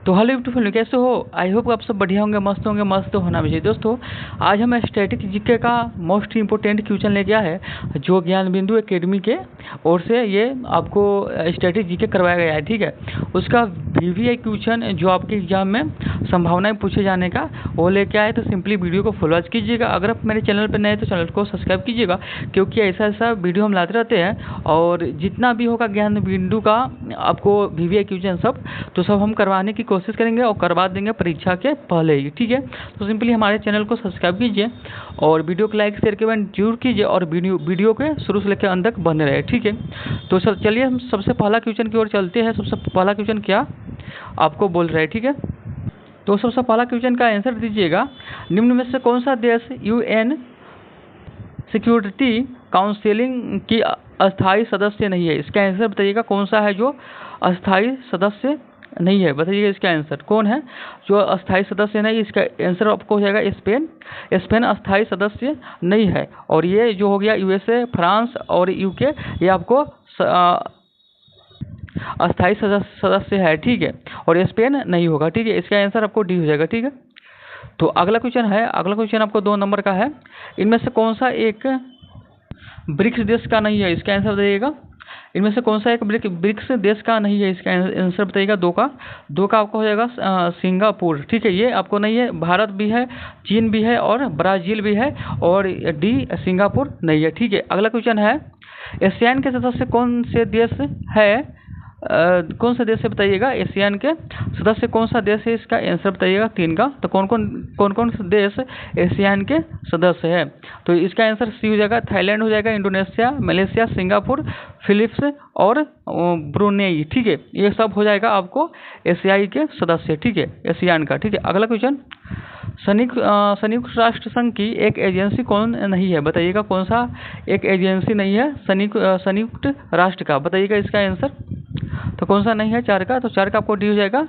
तो hello YouTube, कैसे हो? आई होप आप सब बढ़िया होंगे, मस्त होना भी चाहिए। दोस्तों, आज हम स्टैटिक जीके का मोस्ट इंपोर्टेंट क्वेश्चन लेके आए हैं, जो ज्ञान बिंदु एकेडमी के ओर से ये आपको स्टैटिक जीके करवाया गया है। ठीक है, उसका वीवीआई क्वेश्चन जो आपके एग्जाम में संभावनाएं पूछे जाने का वो लेके आए। तो सिंपली वीडियो को फॉलो कीजिएगा। अगर आप मेरे चैनल पर नए तो चैनल को सब्सक्राइब कीजिएगा, क्योंकि ऐसा वीडियो हम लाते रहते हैं। और जितना भी होगा ज्ञान बिंदु का आपको वीवीआई क्वेश्चन तो सब हम करवाने की कोशिश करेंगे और करवा देंगे परीक्षा के पहले ही। ठीक है, तो सिंपली हमारे चैनल को सब्सक्राइब कीजिए और वीडियो को लाइक शेयर कमेंट जरूर कीजिए और वीडियो के शुरू से लेकर अंत तक बने रहे। ठीक है, तो चलिए हम सबसे पहला क्वेश्चन की ओर चलते हैं। सबसे पहला क्वेश्चन क्या आपको बोल रहा है? ठीक है, तो सबसे पहला क्वेश्चन का आंसर दीजिएगा। निम्न में से कौन सा देश यूएन सिक्योरिटी काउंसिलिंग की अस्थायी सदस्य नहीं है? इसका आंसर बताइएगा, कौन सा है जो अस्थायी सदस्य नहीं है? बताइएगा इसका आंसर कौन है जो अस्थायी सदस्य नहीं। इसका आंसर आपको हो जाएगा स्पेन। स्पेन अस्थायी सदस्य नहीं है। और ये जो हो गया यूएसए, फ्रांस और यूके, ये आपको अस्थायी सदस्य है। ठीक है, और स्पेन नहीं होगा। ठीक है, इसका आंसर आपको डी हो जाएगा। ठीक है, तो अगला क्वेश्चन आपको 2 नंबर का है। इनमें से कौन सा एक ब्रिक्स देश का नहीं है? इसका आंसर बताइएगा। इनमें से कौन सा एक ब्रिक्स देश का नहीं है? इसका आंसर बताइएगा। दो का आपको हो जाएगा सिंगापुर। ठीक है, ये आपको नहीं है। भारत भी है, चीन भी है और ब्राज़ील भी है, और डी सिंगापुर नहीं है। ठीक है, अगला क्वेश्चन है, एशियान के सदस्य कौन से देश है? कौन सा देश है बताइएगा। एशियान के सदस्य कौन सा देश है? इसका आंसर बताइएगा 3 का। तो कौन से देश एशियान के सदस्य है? तो इसका आंसर सी हो जाएगा। थाईलैंड हो जाएगा, इंडोनेशिया, मलेशिया, सिंगापुर, फिलीपींस और ब्रुनेई। ठीक है, ये सब हो जाएगा आपको एशियाई के सदस्य। ठीक है, एशियान का। ठीक है, अगला क्वेश्चन, संयुक्त राष्ट्र संघ की एक एजेंसी कौन नहीं है? बताइएगा कौन सा एक एजेंसी नहीं है संयुक्त राष्ट्र का? बताइएगा इसका आंसर। तो कौन सा नहीं है? 4 का। तो 4 का आपको डी हो जाएगा।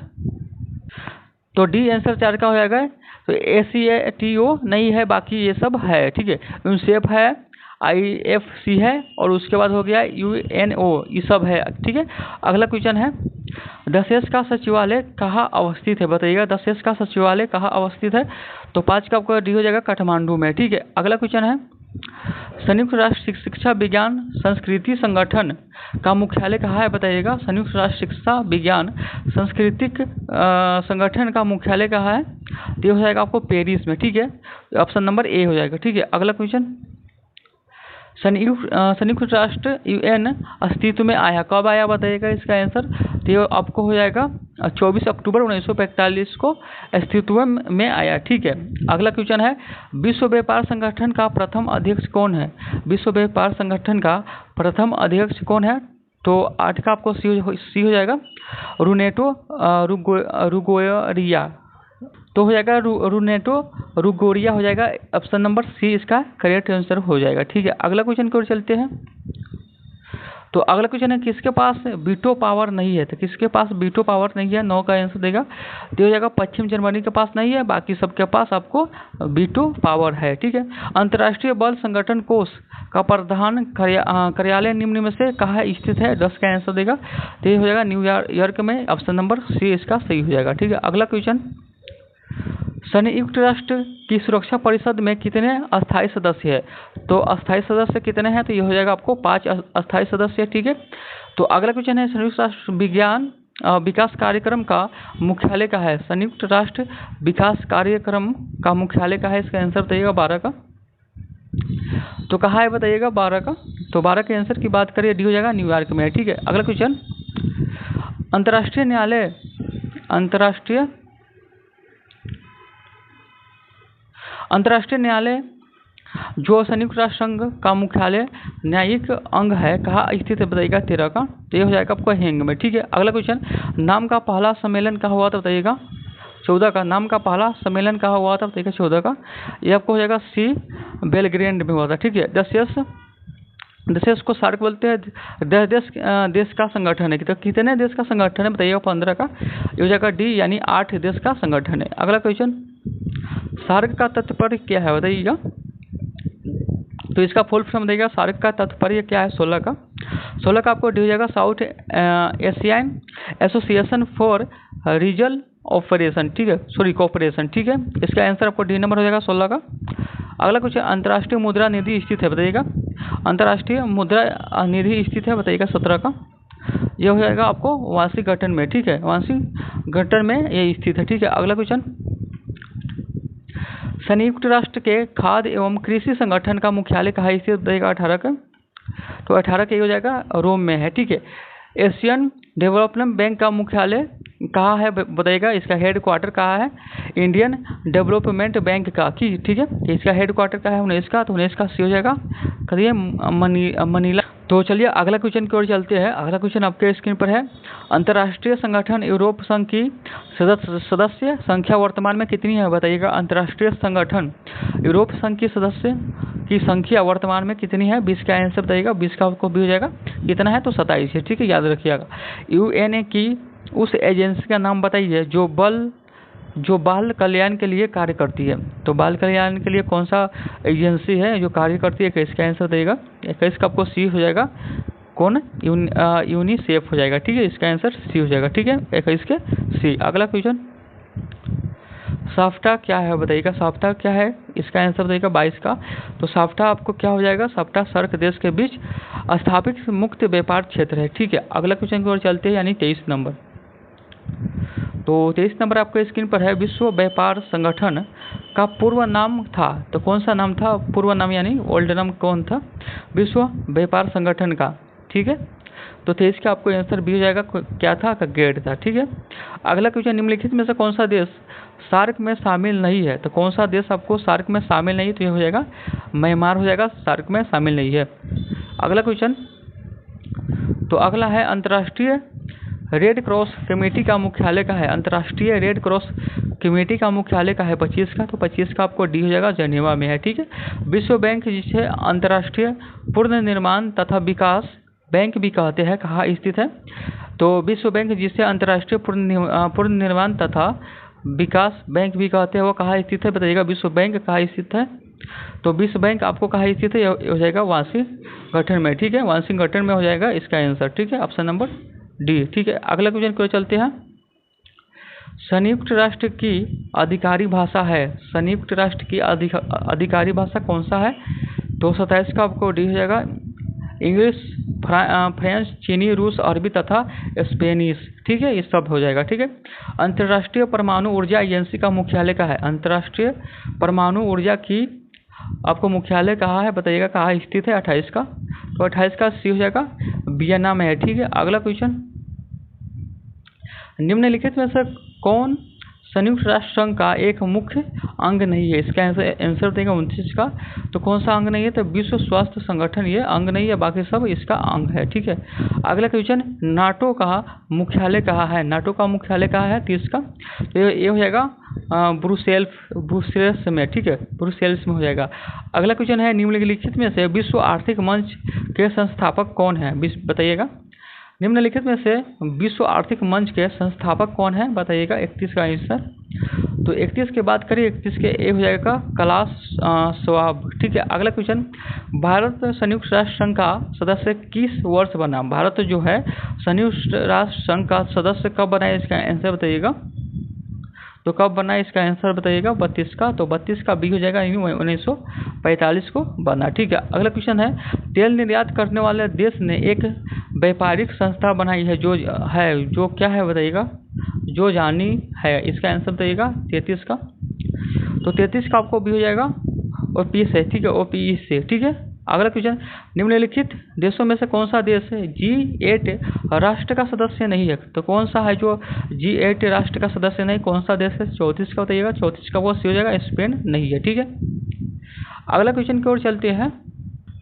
तो डी आंसर 4 का हो जाएगा। तो ACATO नहीं है, बाकी ये सब है। ठीक है, यूनिसेफ है, IFC है, और उसके बाद हो गया UNO, ये सब है। ठीक है, अगला क्वेश्चन है, दशेस का सचिवालय कहाँ अवस्थित है? बताइएगा दशेस का सचिवालय कहाँ अवस्थित है? तो 5 का आपको डी हो जाएगा, काठमांडू में। ठीक है, अगला क्वेश्चन है, संयुक्त राष्ट्र शिक्षा विज्ञान संस्कृति संगठन का मुख्यालय कहाँ है? बताइएगा संयुक्त राष्ट्र शिक्षा विज्ञान सांस्कृतिक संगठन का मुख्यालय कहाँ है? तो ये हो जाएगा आपको पेरिस में। ठीक है, ऑप्शन नंबर ए हो जाएगा। ठीक है, अगला क्वेश्चन, संयुक्त राष्ट्र UN अस्तित्व में आया कब आया? बताइएगा इसका आंसर। तो ये आपको हो जाएगा 24 अक्टूबर 1945 को अस्तित्व में आया। ठीक है, अगला क्वेश्चन है, विश्व व्यापार संगठन का प्रथम अध्यक्ष कौन है? विश्व व्यापार संगठन का प्रथम अध्यक्ष कौन है? तो 8 का आपको सी हो जाएगा, रूनेटो रुगोरिया। तो हो जाएगा रूनेटो रुगोरिया हो जाएगा। ऑप्शन नंबर सी इसका करेक्ट आंसर हो जाएगा। ठीक है, अगला क्वेश्चन की ओर चलते हैं। तो अगला क्वेश्चन है, किसके पास वीटो पावर नहीं है? तो किसके पास वीटो पावर नहीं है? 9 का आंसर देगा। तो हो जाएगा पश्चिम जर्मनी के पास नहीं है, बाकी सबके पास आपको वीटो पावर है। ठीक है, अंतर्राष्ट्रीय बल संगठन कोष का प्रधान कार्यालय निम्न में से कहाँ स्थित है? 10 का आंसर देगा। तो ये हो जाएगा न्यूयॉर्क में। ऑप्शन नंबर सी इसका सही हो जाएगा। ठीक है, अगला क्वेश्चन, संयुक्त राष्ट्र की सुरक्षा परिषद में कितने अस्थायी सदस्य है? तो अस्थायी सदस्य कितने हैं? तो ये हो जाएगा आपको 5 अस्थायी सदस्य। ठीक है, तो अगला क्वेश्चन है, संयुक्त राष्ट्र विज्ञान विकास कार्यक्रम का मुख्यालय कहाँ है? संयुक्त राष्ट्र विकास कार्यक्रम का मुख्यालय कहाँ है? इसका आंसर बताइएगा 12 का। तो कहाँ है बताइएगा? 12 का। तो 12 के आंसर की बात करिए, डी हो जाएगा न्यूयॉर्क में। ठीक है, अगला क्वेश्चन, अंतर्राष्ट्रीय न्यायालय जो संयुक्त राष्ट्र संघ का मुख्यालय न्यायिक अंग है कहाँ स्थित है? बताइएगा 13 का। तो ये हो जाएगा आपको हेंग में। ठीक है, अगला क्वेश्चन, नाम का पहला सम्मेलन कहाँ हुआ था? बताइएगा 14 का। नाम का पहला सम्मेलन कहाँ हुआ था? बताइएगा 14 का। ये आपको हो जाएगा सी बेलग्रेड में हुआ था। ठीक है, दशेस को सार्क बोलते हैं। देश का संगठन है। तो कितने देश का संगठन है? बताइएगा 15 का। ये हो जाएगा डी, यानी 8 देश का संगठन है। अगला क्वेश्चन, सार्क का तात्पर्य क्या है? बताइएगा। तो इसका फुल फॉर्म देगा, सार्क का तात्पर्य क्या है? 16 का आपको डी हो जाएगा south Asian association for regional operation, ठीक है, सॉरी कोऑपरेशन, ठीक है। इसका आंसर आपको डी नंबर हो जाएगा 16 का। अगला क्वेश्चन, अंतर्राष्ट्रीय मुद्रा निधि स्थित है, बताइएगा। अंतर्राष्ट्रीय मुद्रा निधि स्थित है, बताइएगा 17 का। ये हो जाएगा आपको वाशिंगटन में, ठीक है, वाशिंगटन में ये स्थित है, ठीक है। अगला क्वेश्चन, संयुक्त राष्ट्र के खाद्य एवं कृषि संगठन का मुख्यालय कहाँ स्थित, बताइएगा 18 का। तो 18 का ये हो जाएगा रोम में है, ठीक है। एशियन डेवलपमेंट बैंक का मुख्यालय कहाँ है, बताइएगा। इसका हेड क्वार्टर कहाँ है, इंडियन डेवलपमेंट बैंक का, ठीक है। इसका हेड क्वार्टर कहाँ है, 19 का। तो 19 का सी हो जाएगा, करिए मनीला। तो चलिए अगला क्वेश्चन की ओर चलते हैं। अगला क्वेश्चन आपके स्क्रीन पर है, अंतर्राष्ट्रीय संगठन यूरोप संघ की सदस्य संख्या वर्तमान में कितनी है, बताइएगा। अंतर्राष्ट्रीय संगठन यूरोप संघ की सदस्य की संख्या वर्तमान में कितनी है, 20 का आंसर बताइएगा। 20 का आपको भी हो जाएगा, कितना है तो 27 है, ठीक है, याद रखिएगा। यूएनए की उस एजेंसी का नाम बताइए जो बाल कल्याण के लिए कार्य करती है। तो बाल कल्याण के लिए कौन सा एजेंसी है जो कार्य करती है, 21 का आंसर देगा। 21 का आपको सी हो जाएगा, कौन, यूनिसेफ हो जाएगा, ठीक है। इसका आंसर सी हो जाएगा, ठीक है, 21 के सी। अगला क्वेश्चन, साफ्टा क्या है, बताइएगा। साफ्टा क्या है, इसका आंसर बताइएगा 22 का। तो साफ्टा आपको क्या हो जाएगा, साफ्टा सार्क देश के बीच स्थापित मुक्त व्यापार क्षेत्र है, ठीक है। अगला क्वेश्चन की ओर चलते हैं, यानी 23 नंबर। तो 23 नंबर आपके स्क्रीन पर है, विश्व व्यापार संगठन का पूर्व नाम था। तो कौन सा नाम था, पूर्व नाम यानी ओल्ड नाम कौन था, विश्व व्यापार संगठन का, ठीक है। तो 23 का आपको आंसर भी हो जाएगा, क्या था, गेट था, ठीक है। अगला क्वेश्चन, निम्नलिखित में से कौन सा देश सार्क में शामिल नहीं है। तो कौन सा देश आपको सार्क में शामिल नहीं है, तो ये हो जाएगा म्यांमार हो जाएगा, सार्क में शामिल नहीं है। अगला क्वेश्चन, तो अगला है, अंतर्राष्ट्रीय रेड क्रॉस कमेटी का मुख्यालय का है। अंतर्राष्ट्रीय रेड क्रॉस कमेटी का मुख्यालय का है 25 का। तो 25 का आपको डी हो जाएगा, जेनेवा में है, ठीक है। विश्व बैंक जिसे अंतर्राष्ट्रीय पुनर्निर्माण तथा विकास बैंक भी कहते हैं, कहाँ स्थित है। तो विश्व बैंक जिसे अंतर्राष्ट्रीय पुनर्निर्माण तथा विकास बैंक भी कहते हैं, वो कहाँ स्थित है, बताइएगा। विश्व बैंक कहाँ स्थित है, तो विश्व बैंक आपको कहाँ स्थित है, हो जाएगा वाशिंगटन में, ठीक है, वाशिंगटन में हो जाएगा इसका आंसर, ठीक है, ऑप्शन नंबर डी, ठीक है। अगला क्वेश्चन क्यों चलते हैं, संयुक्त राष्ट्र की अधिकारी भाषा है। संयुक्त राष्ट्र की अधिकारी भाषा कौन सा है, तो 27 का आपको डी हो जाएगा, इंग्लिश, फ्रेंच, चीनी, रूस, अरबी तथा स्पेनिश, ठीक है, ये सब हो जाएगा, ठीक है। अंतर्राष्ट्रीय परमाणु ऊर्जा एजेंसी का मुख्यालय कहाँ है। अंतर्राष्ट्रीय परमाणु ऊर्जा की आपको मुख्यालय कहाँ है, बताइएगा, कहाँ स्थित है, 28 का। तो 28 का सी हो जाएगा, वियना में है, ठीक है। अगला क्वेश्चन, निम्नलिखित में से कौन संयुक्त राष्ट्र संघ का एक मुख्य अंग नहीं है। इसका आंसर देगा 29 का। तो कौन सा अंग नहीं है, तो विश्व स्वास्थ्य संगठन ये अंग नहीं है, बाकी सब इसका अंग है, ठीक है। अगला क्वेश्चन, नाटो का मुख्यालय कहाँ है। नाटो का मुख्यालय कहाँ है, 30 का। तो ये हो जाएगा ब्रुसेल्स में, ठीक है, ब्रुसेल्स में हो जाएगा। अगला क्वेश्चन है, निम्नलिखित में से विश्व आर्थिक मंच के संस्थापक कौन है, बताइएगा। निम्नलिखित में से विश्व आर्थिक मंच के संस्थापक कौन है, बताइएगा। 31 का आंसर। तो 31 के बाद करिए, 31 के ए हो जाएगा क्लास स्वाब, ठीक है। अगला क्वेश्चन, भारत संयुक्त राष्ट्र संघ का सदस्य किस वर्ष बना। भारत जो है संयुक्त राष्ट्र संघ का सदस्य कब बना है, इसका आंसर बताइएगा। तो कब बना है, इसका आंसर बताइएगा, 32 का। तो 32 का बी हो जाएगा, 1945 को बना, ठीक है। अगला क्वेश्चन है, तेल निर्यात करने वाले देश ने एक व्यापारिक संस्था बनाई है, जो क्या है, बताइएगा, जो जानी है। इसका आंसर बताइएगा, 33 का। तो 33 का आपको भी हो जाएगा, और पी से, ठीक है, OPE से, ठीक है। अगला क्वेश्चन, निम्नलिखित देशों में से कौन सा देश है G8 राष्ट्र का सदस्य नहीं है। तो कौन सा है जो G8 राष्ट्र का सदस्य नहीं, कौन सा देश है, 34 का बताइएगा। 34 का वो सी हो जाएगा, स्पेन नहीं है, ठीक है। अगला क्वेश्चन की ओर चलते हैं।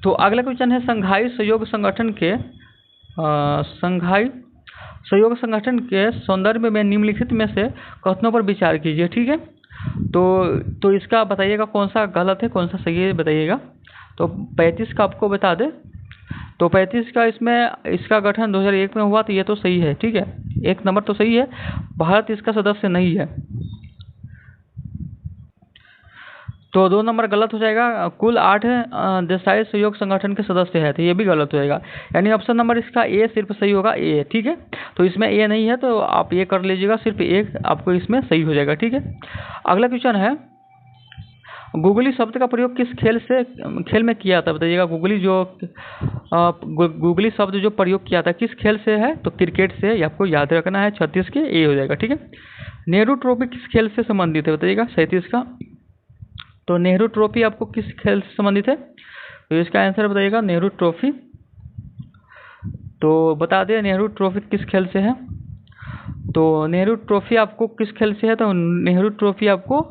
तो अगला क्वेश्चन है, संघाई सहयोग संगठन के संदर्भ में निम्नलिखित में से कथनों पर विचार कीजिए, ठीक है। तो इसका बताइएगा कौन सा गलत है, कौन सा सही है, बताइएगा। तो 35 का आपको बता दे। तो 35 का इसका गठन 2001 में हुआ, तो ये तो सही है, ठीक है, 1 नंबर तो सही है। भारत इसका सदस्य नहीं है। तो 2 नंबर गलत हो जाएगा। कुल 8 देसाई सहयोग संगठन के सदस्य हैं, तो ये भी गलत हो जाएगा। यानी ऑप्शन नंबर इसका ए सिर्फ सही होगा, ए। ठीक है, तो इसमें ए नहीं है तो आप ये कर लीजिएगा, सिर्फ एक आपको इसमें सही हो जाएगा। ठीक है, अगला क्वेश्चन है, गुगली शब्द का प्रयोग किस खेल में किया था, बताइएगा। गुगली शब्द जो प्रयोग किया था किस खेल से है, तो क्रिकेट से, ये आपको याद रखना है। 36 के ए हो जाएगा। ठीक है, नेहरू ट्रॉफी किस खेल से संबंधित है, बताइएगा। 37 का, तो नेहरू ट्रॉफी आपको किस खेल से संबंधित है, तो इसका आंसर बताइएगा नेहरू ट्रॉफी। तो बता दें नेहरू ट्रॉफी किस खेल से है, तो नेहरू ट्रॉफी आपको किस खेल से है, तो नेहरू ट्रॉफी आपको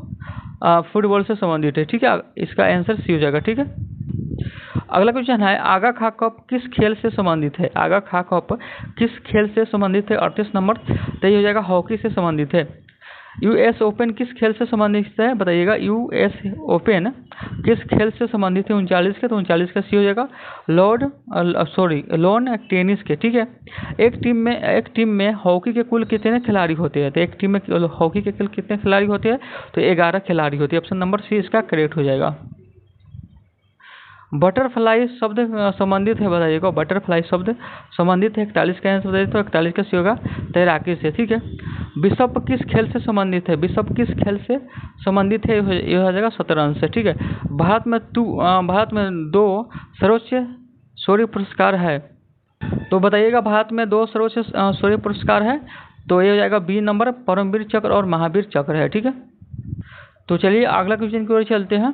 फुटबॉल से संबंधित है। ठीक है, इसका आंसर सी हो जाएगा। ठीक है, अगला क्वेश्चन है, आगा खा कप किस खेल से संबंधित है, आगा खा कप किस खेल से संबंधित है। 38 नंबर, तो ये हो जाएगा हॉकी से संबंधित है। यूएस ओपन किस खेल से संबंधित है, बताइएगा। यूएस ओपन किस खेल से संबंधित है। 39 के, तो 39 का सी हो जाएगा लॉन टेनिस के। ठीक है, एक टीम में हॉकी के कुल कितने खिलाड़ी होते हैं, तो एक टीम में हॉकी के कुल कितने खिलाड़ी होते हैं, तो 11 खिलाड़ी होते हैं। ऑप्शन नंबर सी इसका करेक्ट हो जाएगा। बटरफ्लाई शब्द संबंधित है, बताइएगा। बटरफ्लाई शब्द संबंधित है 41 का आंसर बताइए, तो 41 का सी होगा तैराकी से। ठीक है, बिशप किस खेल से संबंधित है, बिशप किस खेल से संबंधित है, यह हो जाएगा शतरंज से। ठीक है, भारत में 2 सर्वोच्च शौर्य पुरस्कार है, तो बताइएगा। भारत में 2 सर्वोच्च शौर्य पुरस्कार है, तो ये हो जाएगा बी नंबर, परमवीर चक्र और महावीर चक्र है। ठीक है, तो चलिए अगला क्वेश्चन की ओर चलते हैं।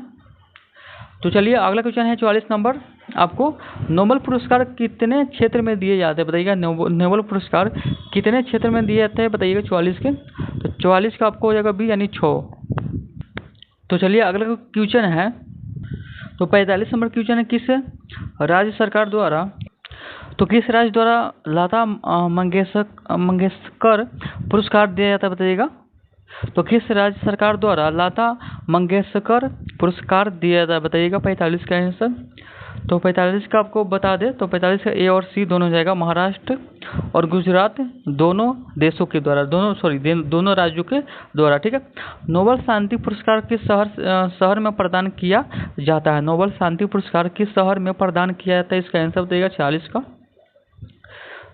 तो चलिए अगला क्वेश्चन है 44 नंबर, आपको नोबेल पुरस्कार कितने क्षेत्र में दिए जाते हैं, बताइएगा। नोबेल पुरस्कार कितने क्षेत्र में दिए जाते हैं, बताइएगा। 44 के, तो 44 का आपको हो जाएगा बी, यानी 6। तो चलिए अगला क्वेश्चन है, तो 45 नंबर क्वेश्चन है, किस राज्य सरकार द्वारा, तो किस राज्य द्वारा लता मंगेशकर पुरस्कार दिया जाता है, बताइएगा। तो किस राज्य सरकार द्वारा लता मंगेशकर पुरस्कार दिया जाता है, बताइएगा। 45 का आंसर, तो 45 का आपको बता दें, तो 45 का ए और सी दोनों हो जाएगा। महाराष्ट्र और गुजरात दोनों देशों के द्वारा, दोनों राज्यों के द्वारा। ठीक है, नोबेल शांति पुरस्कार किस शहर में प्रदान किया जाता है, नोबेल शांति पुरस्कार किस शहर में प्रदान किया जाता है, इसका आंसर बताइएगा। 46 का,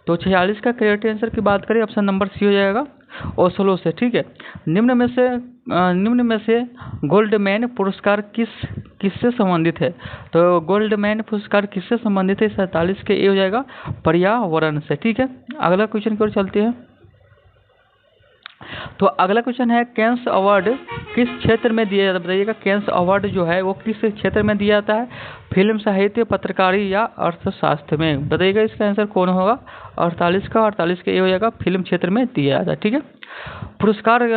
तो 46 का करेक्ट आंसर की बात करें, ऑप्शन नंबर सी हो जाएगा, ओस्लो से। ठीक है, निम्न में से गोल्डमैन पुरस्कार किससे संबंधित है, तो गोल्डमैन पुरस्कार किससे संबंधित है। 47 के ए हो जाएगा, पर्यावरण से। ठीक है, अगला क्वेश्चन की ओर चलते हैं। तो अगला क्वेश्चन है, कैंस अवार्ड किस क्षेत्र में दिया जाता है, बताइएगा। कैंस अवार्ड जो है वो किस क्षेत्र में दिया जाता है, फिल्म, साहित्य, पत्रकारी या अर्थशास्त्र में, बताइएगा। इसका आंसर कौन होगा, 48 का, 48 के ए हो जाएगा, फिल्म क्षेत्र में दिया जाता है। ठीक है, पुरस्कार,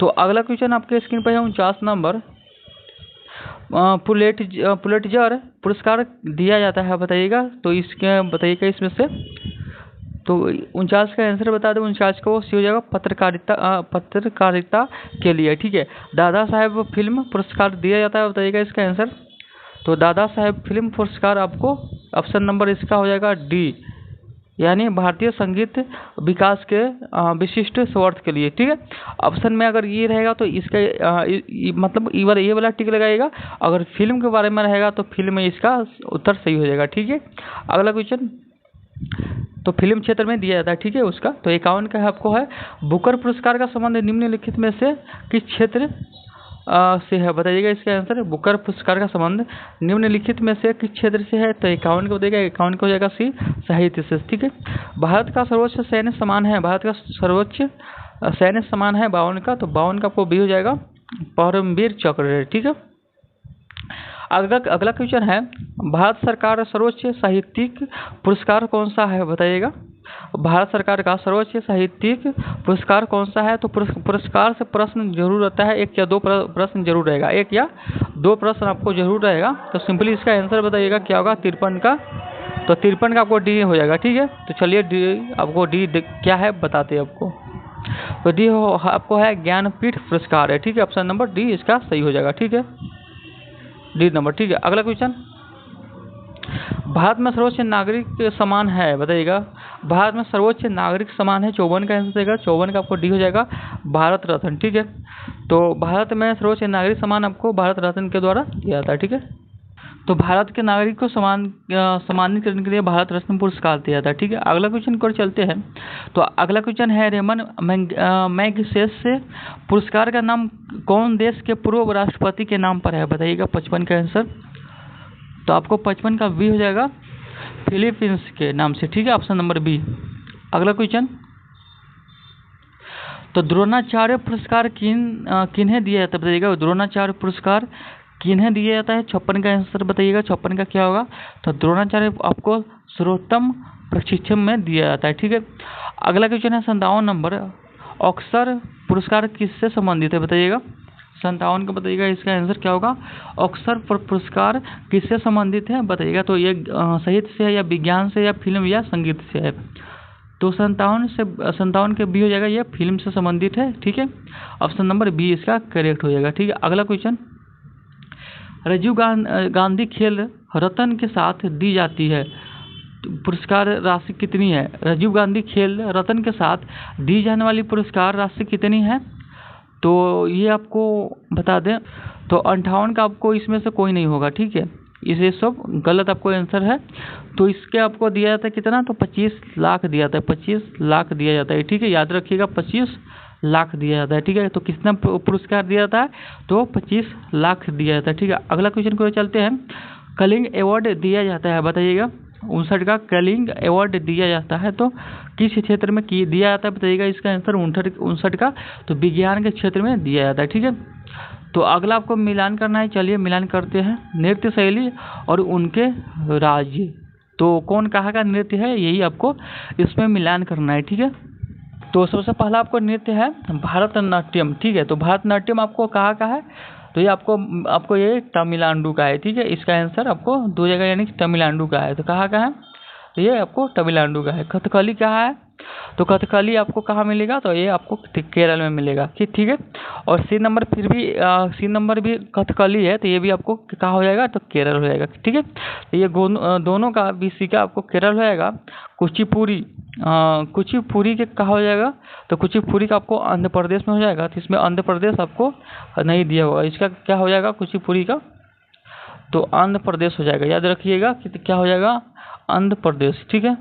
तो अगला क्वेश्चन आपके स्क्रीन पर है 49 नंबर, पुलिट्जर पुरस्कार दिया जाता है, बताइएगा। तो इसके बताइएगा इसमें से, तो 49 का आंसर बता दें। 49 को सी हो जाएगा, पत्रकारिता के लिए। ठीक है, दादा साहेब फिल्म पुरस्कार दिया जाता है, बताइएगा इसका आंसर। तो दादा साहेब फिल्म पुरस्कार आपको ऑप्शन नंबर इसका हो जाएगा डी, यानी भारतीय संगीत विकास के विशिष्ट स्वार्थ के लिए। ठीक है, ऑप्शन में अगर ये रहेगा तो इसका मतलब ये वाला टिक लगाएगा, अगर फिल्म के बारे में रहेगा तो फिल्म में इसका उत्तर सही हो जाएगा। ठीक है, अगला क्वेश्चन, तो फिल्म क्षेत्र में दिया जाता है। ठीक है, उसका तो 51 का है, आपको है, बुकर पुरस्कार का संबंध निम्नलिखित में से किस क्षेत्र से है, बताइएगा। इसका आंसर, बुकर पुरस्कार का संबंध निम्नलिखित में से किस क्षेत्र से है, तो 51 को बताइएगा। 51 को हो जाएगा सी, साहित्य से। ठीक है, भारत का सर्वोच्च सैन्य सम्मान है, भारत का सर्वोच्च सैन्य सम्मान है 52 का, तो 52 का आपको बी हो जाएगा, परमवीर चक्र। ठीक है, अगला क्वेश्चन है, भारत सरकार सर्वोच्च साहित्यिक पुरस्कार कौन सा है, बताइएगा। भारत सरकार का सर्वोच्च साहित्यिक पुरस्कार कौन सा है, तो पुरस्कार से प्रश्न जरूर रहता है, 1 या 2 प्रश्न जरूर रहेगा, 1 या 2 प्रश्न आपको जरूर रहेगा। तो सिंपली इसका आंसर बताइएगा क्या होगा, 53 का, तो 53 का आपको डी हो जाएगा। ठीक है, तो चलिए डी आपको डी क्या है बताते हैं आपको, तो डी आपको है ज्ञानपीठ पुरस्कार है। ठीक है, ऑप्शन नंबर डी इसका सही हो जाएगा। ठीक है, डी नंबर। ठीक है, अगला क्वेश्चन, भारत में सर्वोच्च नागरिक सम्मान है, बताइएगा। भारत में सर्वोच्च नागरिक सम्मान है 54 का आंसर देगा। 54 का आपको डी हो जाएगा भारत रत्न, ठीक है। तो भारत में सर्वोच्च नागरिक सम्मान आपको भारत रत्न के द्वारा दिया जाता है, ठीक है। तो भारत के नागरिक को सम्मानित करने के लिए भारत रत्न पुरस्कार दिया जाता है, ठीक है। अगला क्वेश्चन की ओर चलते हैं। तो अगला क्वेश्चन है रेमन मैगसेसे पुरस्कार का नाम कौन देश के पूर्व राष्ट्रपति के नाम पर है, बताइएगा। 55 का आंसर, तो आपको 55 का बी हो जाएगा फिलीपींस के नाम से, ठीक है, ऑप्शन नंबर बी। अगला क्वेश्चन, तो द्रोणाचार्य पुरस्कार किन्हें दिया जाता है, बताइएगा। द्रोणाचार्य पुरस्कार किन्हें दिया जाता है, 56 का आंसर बताइएगा। 56 का क्या होगा, तो द्रोणाचार्य आपको सर्वोत्तम प्रशिक्षण में दिया जाता है, ठीक है। अगला क्वेश्चन है 57 नंबर, ऑस्कर पुरस्कार किससे संबंधित है, बताइएगा। 57 का बताइएगा, इसका आंसर क्या होगा, ऑस्कर पुरस्कार किससे संबंधित है, बताइएगा। तो ये साहित्य से है या विज्ञान से या फिल्म या संगीत से है, तो 57 के बी हो जाएगा, ये फिल्म से संबंधित है, ठीक है। ऑप्शन नंबर बी इसका करेक्ट हो जाएगा, ठीक है। अगला क्वेश्चन, राजीव गांधी खेल रत्न के साथ दी जाती है पुरस्कार राशि कितनी है, राजीव गांधी खेल रत्न के साथ दी जाने वाली पुरस्कार राशि कितनी है, तो ये आपको बता दें, तो 58 का आपको इसमें से कोई नहीं होगा, ठीक है। इसे सब गलत आपको आंसर है। तो इसके आपको दिया जाता है कितना, तो 25 लाख दिया जाता है, 25 लाख दिया जाता है, ठीक है। याद रखिएगा 25 लाख दिया जाता है, ठीक है। तो कितना पुरस्कार दिया जाता है, तो 25 लाख दिया जाता है, ठीक है। अगला क्वेश्चन को चलते हैं, कलिंग अवार्ड दिया जाता है, बताइएगा। 59 का कलिंग अवार्ड दिया जाता है, तो किस क्षेत्र में दिया जाता है, बताइएगा। इसका आंसर 59 का, तो विज्ञान के क्षेत्र में दिया जाता है, ठीक है। तो अगला आपको मिलान करना है, चलिए मिलान करते हैं, नृत्य शैली और उनके राज्य। तो कौन कहाँ का नृत्य है, यही आपको इसमें मिलान करना है, ठीक है। तो सबसे पहला आपको नृत्य है भरतनाट्यम, ठीक है। तो भरतनाट्यम आपको कहाँ का है, तो ये आपको ये तमिलनाडु का है, ठीक है। इसका आंसर आपको दो जगह यानी तमिलनाडु का है, तो कहाँ का है, तो ये आपको तमिलनाडु का है। कथकली कहाँ है, तो कथकली आपको कहाँ मिलेगा, तो ये आपको केरल में मिलेगा, ठीक है। और सी नंबर सी नंबर भी कथकली है, तो ये भी आपको कहाँ हो जाएगा, तो केरल हो जाएगा, ठीक है। तो ये दोनों का बीसी का आपको केरल हो जाएगा। कुचिपुड़ी के कहाँ हो जाएगा, तो कुचिपुड़ी का आपको आंध्र प्रदेश में हो जाएगा, तो इसमें आंध्र प्रदेश आपको नहीं दिया होगा, इसका क्या हो जाएगा कुचिपुड़ी का, तो आंध्र प्रदेश हो जाएगा। याद रखिएगा कि क्या हो जाएगा, आंध्र प्रदेश, ठीक है।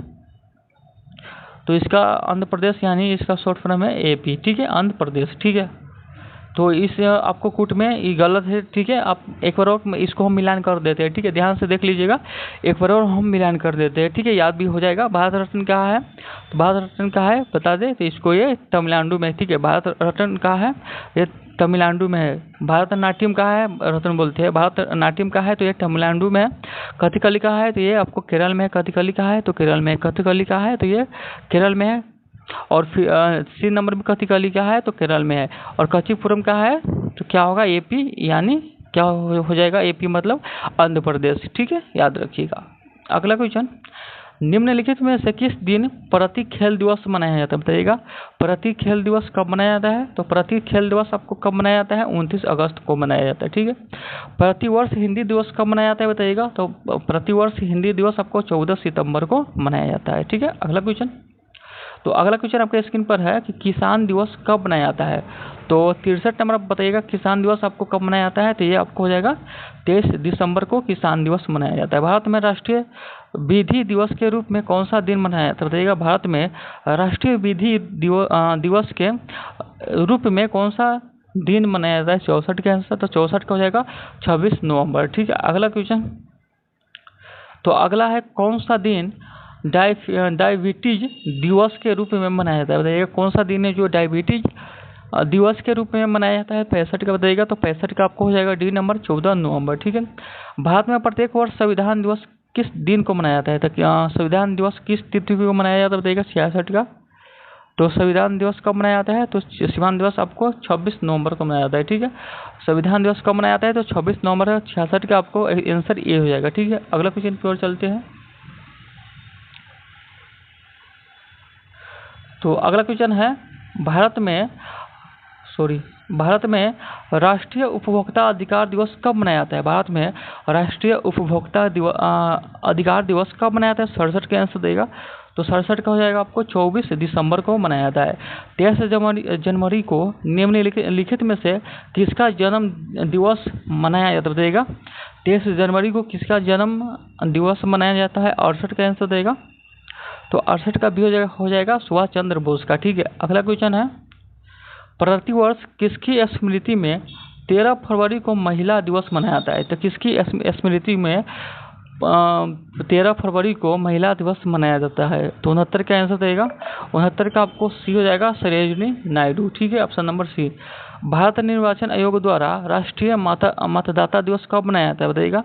तो इसका आंध्र प्रदेश यानी इसका शॉर्ट फॉर्म है एपी, ठीक है, आंध्र प्रदेश, ठीक है। तो इस आपको कूट में ये गलत है, ठीक है। आप एक बार और इसको हम मिलान कर देते हैं, ठीक है, ध्यान से देख लीजिएगा, एक बार और हम मिलान कर देते हैं, ठीक है, याद भी हो जाएगा। भारत रत्न कहाँ है, तो भारत रत्न कहाँ है बता दें, तो इसको ये तमिलनाडु में, ठीक है। भारत रत्न कहाँ है, ये तमिलनाडु में है। भरतनाट्यम कहाँ है, रत्न बोलते हैं, भरतनाट्यम कहाँ है, तो ये तमिलनाडु में है। कथकली कहाँ है, तो ये आपको केरल में है। कथकली कहाँ है, तो केरल में है। कथकली कहाँ है, तो ये केरल में है। और फिर सी नंबर में कथकली कहाँ है, तो केरल में है। और कचिपुरम कहाँ है, तो क्या होगा एपी, यानी क्या हो जाएगा, एपी मतलब आंध्र प्रदेश, ठीक है, याद रखिएगा। अगला क्वेश्चन, निम्नलिखित में से किस दिन प्रति खेल दिवस मनाया जाता है, बताइएगा। प्रति खेल दिवस कब मनाया जाता है, तो प्रति खेल दिवस आपको कब मनाया जाता है, 29 अगस्त को मनाया जाता है, ठीक है। प्रतिवर्ष हिंदी दिवस कब मनाया जाता है, बताइएगा। तो प्रतिवर्ष हिंदी दिवस आपको 14 सितंबर को मनाया जाता है, ठीक है। अगला क्वेश्चन, तो अगला क्वेश्चन आपके स्क्रीन पर है कि किसान दिवस कब मनाया जाता है, तो 63 नंबर आप बताइएगा, किसान दिवस आपको कब मनाया जाता है, तो ये आपको हो जाएगा 23 दिसंबर को किसान दिवस मनाया जाता है। भारत में राष्ट्रीय विधि दिवस के रूप में कौन सा दिन मनाया जाता है, बताइएगा। भारत में राष्ट्रीय विधि दिवस के रूप में कौन सा दिन मनाया जाता है, 64 के आंसर, तो 64 का हो जाएगा 26 नवंबर, ठीक है। अगला क्वेश्चन, तो अगला है कौन सा दिन डायबिटीज दिवस के रूप में मनाया जाता है, बताइएगा। कौन सा दिन है जो डायबिटीज दिवस के रूप में मनाया जाता है, 65 का बताइएगा। तो 65 का आपको हो जाएगा डी नंबर 14 नवंबर, ठीक है। भारत में प्रत्येक वर्ष संविधान दिवस किस दिन को मनाया जाता है, तो संविधान दिवस किस तिथि को मनाया जाता है, बताइएगा। 66 का, तो संविधान दिवस कब मनाया जाता है, तो संविधान दिवस आपको 26 नवंबर को मनाया जाता है, ठीक है। संविधान दिवस कब मनाया जाता है, तो 26 नवंबर। 66 का आपको आंसर ये हो जाएगा, ठीक है। अगला क्वेश्चन की ओर चलते हैं। तो अगला क्वेश्चन है, भारत में भारत में राष्ट्रीय उपभोक्ता अधिकार दिवस कब मनाया जाता है? भारत में राष्ट्रीय उपभोक्ता अधिकार दिवस कब मनाया जाता है? 67 का आंसर देगा। तो 67 का हो जाएगा आपको 24 दिसंबर को मनाया जाता है। 23 जनवरी को निम्नलिखित में से किसका जन्म दिवस मनाया जाता है? बताइएगा 23 जनवरी को किसका जन्म दिवस मनाया जाता है? 68 का आंसर देगा। तो 68 का भी हो जाएगा सुभाष चंद्र बोस का। ठीक है, अगला क्वेश्चन है, प्रतिवर्ष किसकी स्मृति में 13 फरवरी को महिला दिवस मनाया जाता है? तो किसकी स्मृति में 13 फरवरी को महिला दिवस मनाया जाता है? तो 69 का आंसर देगा। 69 का आपको सी हो जाएगा सरोजिनी नायडू। ठीक है, ऑप्शन नंबर सी। भारत निर्वाचन आयोग द्वारा राष्ट्रीय मतदाता दिवस कब मनाया जाता है? बताइएगा।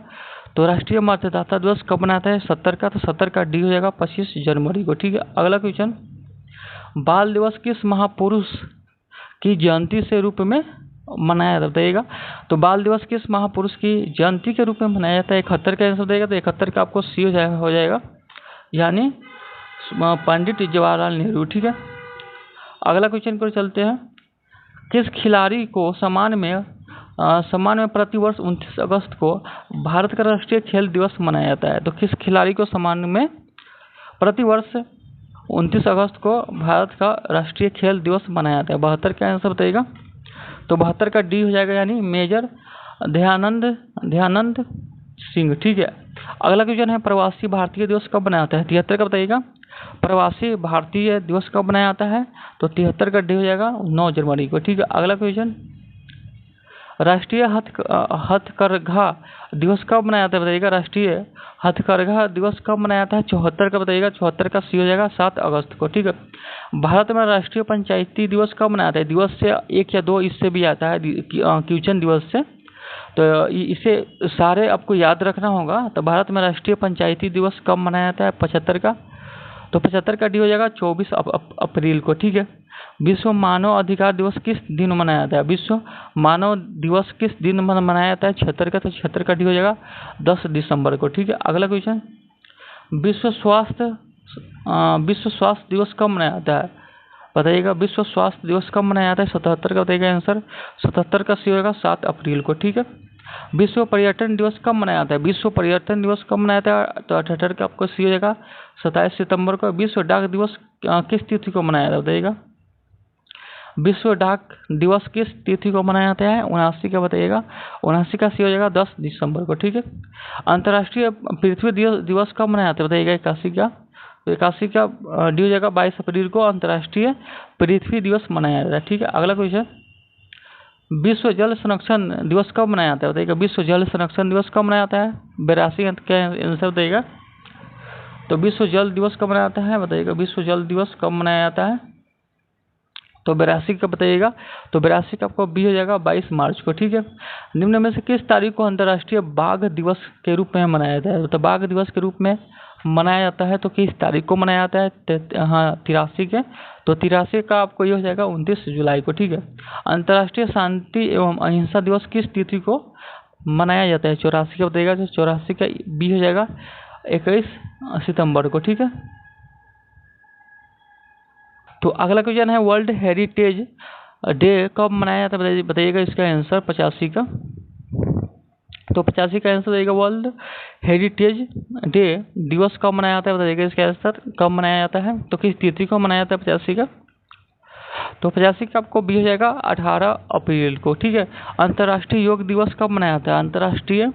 तो राष्ट्रीय मतदाता दिवस कब मनाता है? 70 का। तो 70 का डी हो जाएगा 25 जनवरी को। ठीक है, अगला क्वेश्चन, बाल दिवस किस महापुरुष की जयंती से रूप में मनाया जाता है? बताइएगा। तो बाल दिवस किस महापुरुष की जयंती के रूप में मनाया जाता है? 71 का आंसर देगा। तो 71 का आपको सी हो जाएगा यानी पंडित जवाहरलाल नेहरू। ठीक है, अगला क्वेश्चन पर चलते हैं, किस खिलाड़ी को सम्मान में प्रतिवर्ष 29 अगस्त को भारत का राष्ट्रीय खेल दिवस मनाया जाता है? तो किस खिलाड़ी को सम्मान में प्रतिवर्ष 29 अगस्त को भारत का राष्ट्रीय खेल दिवस मनाया जाता है? 72 का आंसर बताइएगा। तो 72 का डी हो जाएगा यानी मेजर ध्यानंद सिंह। ठीक है, अगला क्वेश्चन है, प्रवासी भारतीय दिवस कब मनाया जाता है? 73 का बताइएगा। प्रवासी भारतीय दिवस कब मनाया जाता है? तो 73 का डी हो जाएगा 9 जनवरी को। ठीक है, अगला क्वेश्चन, राष्ट्रीय हथकरघा दिवस कब मनाया जाता है? बताइएगा। राष्ट्रीय हथकरघा दिवस कब मनाया जाता है? 74 का बताइएगा। 74 का सी हो जाएगा 7 अगस्त को। ठीक है, भारत में राष्ट्रीय पंचायती दिवस कब मनाया जाता है? दिवस से 1 या 2 इससे भी आता है क्वेश्चन दिवस से, तो इसे सारे आपको याद रखना होगा। तो भारत में राष्ट्रीय पंचायती दिवस कब मनाया जाता है? 75 का। तो 75 का डी हो जाएगा 24 अप्रैल को। ठीक है, विश्व मानव अधिकार दिवस किस दिन मनाया जाता है? विश्व मानव दिवस किस दिन मनाया जाता है? 76 का। तो 76 का डी हो जाएगा 10 दिसंबर को। ठीक है, अगला क्वेश्चन, विश्व स्वास्थ्य दिवस कब मनाया जाता है? बताइएगा। विश्व स्वास्थ्य दिवस कब मनाया जाता है? 77 का बताइएगा आंसर। 77 का सी होगा 7 अप्रैल को। ठीक है, विश्व पर्यटन दिवस कब मनाया जाता है? विश्व पर्यटन दिवस कब मनाया जाता है? तो 78 का आपको सी हो जाएगा 27 सितंबर को। विश्व डाक दिवस किस तिथि को मनाया जाता है? बताइएगा। विश्व डाक दिवस किस तिथि को मनाया जाता है? 79 का बताइएगा। 79 का सी हो जाएगा 10 दिसंबर को। ठीक है, अंतर्राष्ट्रीय पृथ्वी दिवस कब मनाया जाता है? बताइएगा। 81 का। तो 81 का डी हो जाएगा 22 अप्रैल को अंतर्राष्ट्रीय पृथ्वी दिवस मनाया जाता है। ठीक है, अगला क्वेश्चन, विश्व जल संरक्षण दिवस कब मनाया जाता है? बताइएगा। विश्व जल संरक्षण दिवस कब मनाया जाता है? 82 का आंसर बताइएगा। तो विश्व जल दिवस कब मनाया जाता है? बताइएगा। विश्व जल दिवस कब मनाया जाता है? तो 82 का बताइएगा। तो 82 का आपको बी हो जाएगा 22 मार्च को। ठीक है, निम्न में से किस तारीख को अंतर्राष्ट्रीय बाघ दिवस के रूप में मनाया जाता है? तो बाघ दिवस के रूप में मनाया जाता है तो किस तारीख को मनाया जाता है? 83 के। तो 83 का आपको ये हो जाएगा 29 जुलाई को। ठीक है, अंतर्राष्ट्रीय शांति एवं अहिंसा दिवस किस तिथि को मनाया जाता है? 84 का बताइएगा। तो 84 का बी हो जाएगा 21 सितंबर को। ठीक है, तो अगला क्वेश्चन है, वर्ल्ड हेरिटेज डे कब मनाया जाता है? बताइएगा इसका आंसर। 85 का। तो 85 का आंसर देगा वर्ल्ड हेरिटेज डे दिवस कब मनाया जाता है? बताइएगा इसका आंसर कब मनाया जाता है? तो किस तिथि को मनाया जाता है 85 का? तो 85 का आपको बी हो जाएगा 18 अप्रैल को। ठीक है, अंतर्राष्ट्रीय योग दिवस कब मनाया जाता है? अंतर्राष्ट्रीय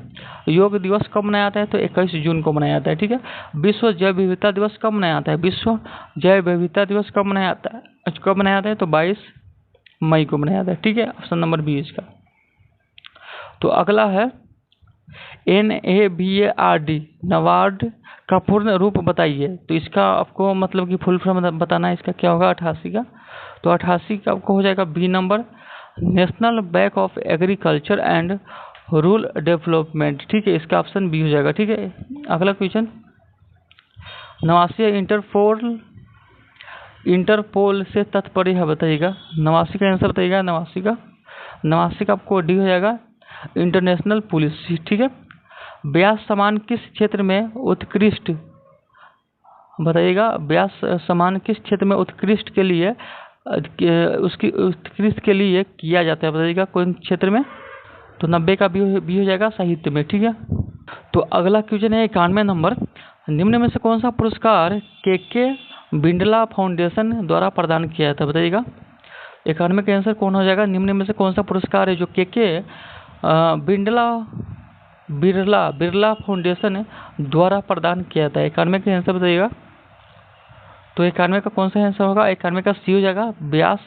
योग दिवस कब मनाया जाता है? तो 21 जून को मनाया जाता है। ठीक है, विश्व जैव विविधता दिवस कब मनाया जाता है? विश्व जैव विविधता दिवस कब मनाया जाता है? तो 22 मई को मनाया जाता है। ठीक है, ऑप्शन नंबर बी इसका। तो अगला है, NABARD नाबार्ड का पूर्ण रूप बताइए। तो इसका आपको मतलब कि फुल फॉर्म बताना है, इसका क्या होगा 88 का। तो 88 का आपको हो जाएगा B number, national bank of agriculture and rural development. ठीक है, इसका ऑप्शन बी हो जाएगा। ठीक है, अगला क्वेश्चन, 89 इंटरपोल से तात्पर्य है? बताइएगा। 89 का आंसर बताइएगा। 89 का आपको डी हो जाएगा इंटरनेशनल पुलिस। ठीक है, ब्याज समान किस क्षेत्र में उत्कृष्ट? बताइएगा। ब्याज समान किस क्षेत्र में उत्कृष्ट के लिए उसकी उत्कृष्ट के लिए किया जाता है, बताइएगा कौन क्षेत्र में? तो 90 का बी हो जाएगा साहित्य में, ठीक है। तो अगला क्वेश्चन है 91 नंबर, निम्न में से कौन सा पुरस्कार के बिरला फाउंडेशन द्वारा प्रदान किया जाता है, बताइएगा। 91 का आंसर कौन हो जाएगा? निम्न में से कौन सा पुरस्कार है जो के बिरला फाउंडेशन द्वारा प्रदान किया जाता है? 91 का आंसर बताइएगा। तो 91 का कौन सा आंसर होगा? 91 का सी हो जाएगा, व्यास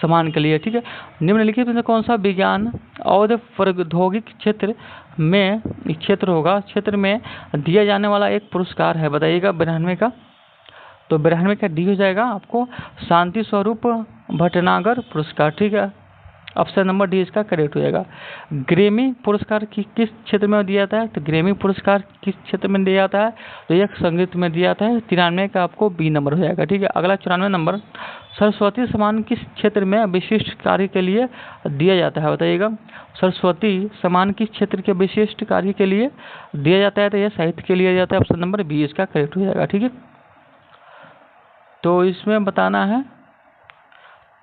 समान के लिए, ठीक है। निम्नलिखित में से कौन सा विज्ञान और प्रौद्योगिक क्षेत्र में दिया जाने वाला एक पुरस्कार है, बताइएगा 92 का। तो 92 का डी हो जाएगा आपको शांति स्वरूप भटनागर पुरस्कार, ठीक है। ऑप्शन नंबर डी इसका करेक्ट हो जाएगा। ग्रैमी पुरस्कार किस क्षेत्र में दिया जाता है? तो ग्रैमी पुरस्कार किस क्षेत्र में दिया जाता है? तो यह संगीत में दिया जाता है। 93 का आपको बी नंबर हो जाएगा, ठीक है। अगला 94 नंबर, सरस्वती सम्मान किस क्षेत्र में विशिष्ट कार्य के लिए दिया जाता है, बताइएगा। सरस्वती सम्मान किस क्षेत्र के विशिष्ट कार्य के लिए दिया जाता है? तो यह साहित्य के लिए दिया जाता है। ऑप्शन नंबर बी इसका करेक्ट हो जाएगा, ठीक है। तो इसमें बताना है,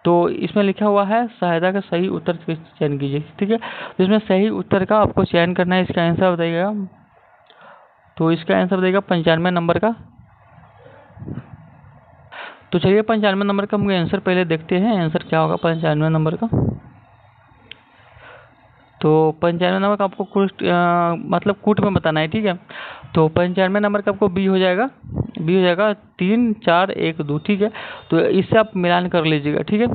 तो इसमें लिखा हुआ है सहायता का सही उत्तर चयन कीजिए, ठीक है। तो इसमें सही उत्तर का आपको चयन करना है। इसका आंसर बताइएगा। तो इसका आंसर बताइएगा 95 नंबर का। तो चलिए 95 नंबर का हम आंसर पहले देखते हैं, आंसर क्या होगा 95 नंबर का। तो 95 नंबर का आपको मतलब कूट में बताना है, ठीक है। तो 95 नंबर का आपको बी हो जाएगा 3 4 1 2, ठीक है। तो इससे आप मिलान कर लीजिएगा, ठीक है।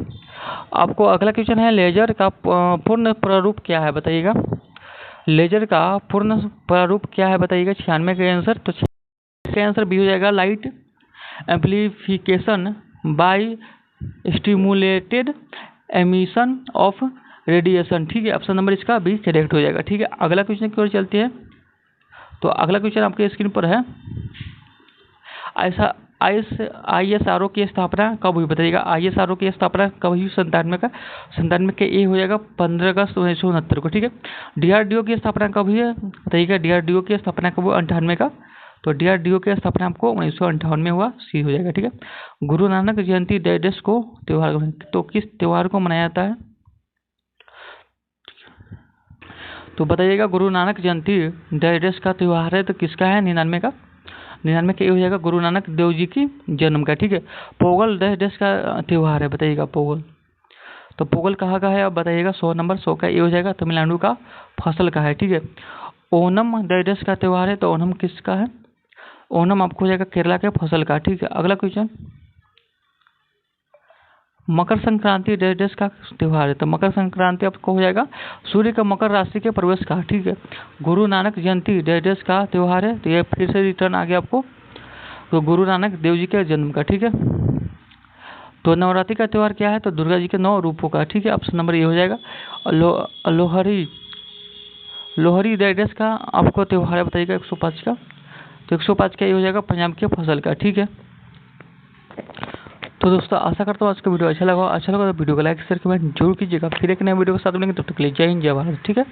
आपको अगला क्वेश्चन है, लेजर का पूर्ण प्रारूप क्या है, बताइएगा। लेजर का पूर्ण प्रारूप क्या है बताइएगा 96 का आंसर। तो इसका आंसर बी हो जाएगा, light amplification by stimulated emission of radiation, ठीक है। ऑप्शन नंबर इसका बी करेक्ट हो जाएगा, ठीक है। अगला क्वेश्चन की ओर चलते हैं। तो अगला क्वेश्चन आपके स्क्रीन पर है, ऐसा ISRO की स्थापना कब हुई, बताइएगा। ISRO की स्थापना कब हुई? 97 के ए हो जाएगा 15 अगस्त 1969 को, ठीक है। DRDO की स्थापना कब हुई है, बताइएगा। DRDO की स्थापना कब हुआ? 98 का। तो DRDO की स्थापना आपको 1958 में हुआ, सी हो जाएगा, ठीक है। गुरु नानक जयंती डेडेस को त्यौहार, तो किस त्यौहार को मनाया जाता है? तो बताइएगा गुरु नानक जयंती डेडेस का त्यौहार है, तो किसका है? 99 का। 99 का ये हो जाएगा गुरु नानक देव जी की जन्म का, ठीक है। पोगल देश का त्यौहार है, बताइएगा पोगल। तो पोगल कहाँ का है आप बताइएगा। 100 नंबर 100 का ये हो जाएगा तमिलनाडु का फसल का है, ठीक है। ओनम देश का त्यौहार है, तो ओनम किसका है? ओनम आपको हो जाएगा केरला के फसल का, ठीक है। अगला क्वेश्चन, मकर संक्रांति देश का त्यौहार है, तो मकर संक्रांति आपको हो जाएगा सूर्य का मकर राशि के प्रवेश का, ठीक है। गुरु नानक जयंती देश का त्यौहार है, तो ये फिर से रिटर्न आ गया आपको, तो गुरु नानक देव जी के जन्म का, ठीक है। तो नवरात्रि का त्यौहार क्या है? तो दुर्गा जी के 9 रूपों का, ठीक है। ऑप्शन नंबर ये हो जाएगा। लोहरी देश का आपको त्यौहार है, बताइएगा 105 का। तो 105 का ये हो जाएगा पंजाब के फसल का, ठीक है। तो दोस्तों आशा करता हूँ आज का वीडियो अच्छा लगा तो वीडियो को लाइक शेयर कमेंट जरूर कीजिएगा। फिर एक नए वीडियो के साथ मिलेंगे, तब तक के लिए जय हिंद जय भारत, ठीक है।